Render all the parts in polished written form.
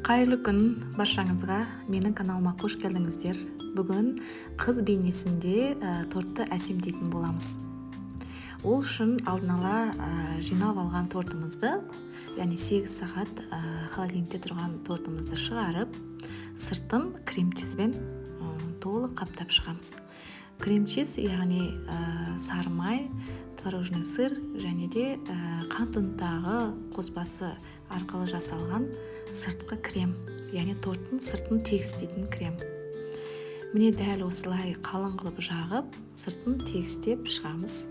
Қайырлы күн баршаңызға, менің каналыма қош келдіңіздер. Бүгін қыз бейнесінде тортты әсемдейтін боламыз. Ол үшін алдын ала жинап алған тортымызды, яғни 8 сағат холодильникте тұрған тортымызды шығарып, сыртын крем-чизбен толық қаптап шығамыз. Крем-чиз, яғни сары май, творожный сыр және де қант ұнтағы қоспасы арқылы жасалған сыртқы крем, яғни торттың сыртын тегістейтін крем. Міне дәл осылай қалың қылып жағып, сыртын тегістеп шығамыз.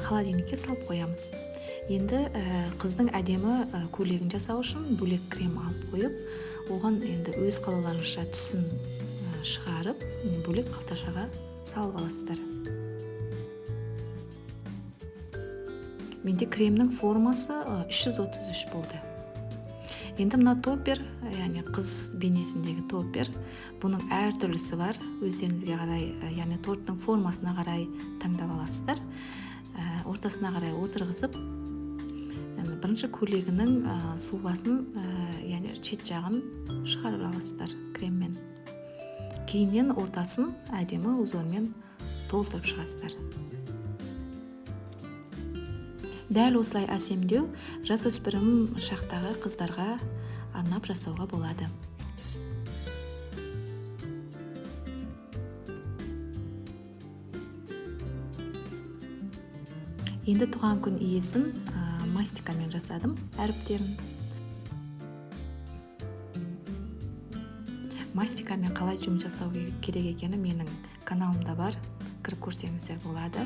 Холодильникке салып қоямыз. Енді қыздың әдемі көйлегін жасау үшін бөлек крем алып қойып, оған енді өз қалауларыңызша түсін шығарып, бөлек қалташаға салып аласыздар. Менде кремнің формасы 333 болды. Енді мына топпер, яғни қыз бейнесіндегі топпер, бұның әр түрлісі бар. Өздеріңізге қарай, яғни торттың формасына қарай таңдап аласыздар. Ортасына қарай отырғызып, бірінші көйлегінің сұлбасын, яғни шет жағын шығарып аласыздар креммен. Кейіннен ортасын әдемі узормен толтырып шығасыздар. Дәл осылай әсемдеу жасөспірім шақтағы қыздарға арнап жасауға болады. Енді туған күн иесін мастикамен жасадым әріптерін. Мастикамен қалай жұмыс жасау керек екені менің каналымда бар, кіріп көрсеңіздер болады.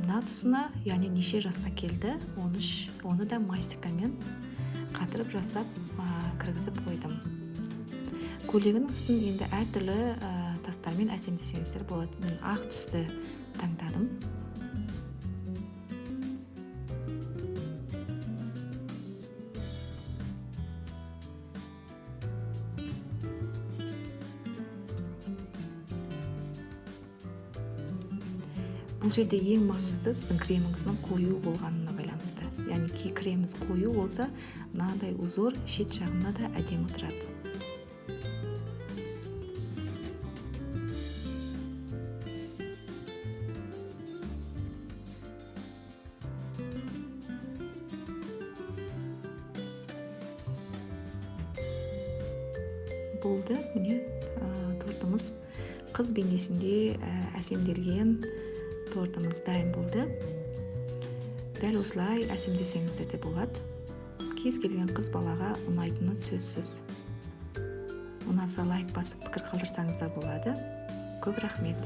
Мына тұсына, яғни неше жасқа келді, оны да мастикамен қатырып жасап кіргізіп қойдым. Көйлегінің үстін енді әртүрлі тастармен әсемдесеңіздер болады. Мен ақ түсті таңдадым. Бұл жерде ең маңызды сіздің креміңіздің қою болғанына байланысты. Яғни креміңіз қою болса, мынадай узор шет жағында да әдемі тұрады. Болды, міне тортымыз қыз бейнесінде әсемделген тортымыз дайын болды. Дәл осылай әсемдесеңіздер де болады. Кез келген қыз балаға ұнайтыны сөзсіз. Ұнаса лайк басып пікір қалдырсаңыздар болады. Көп рахмет.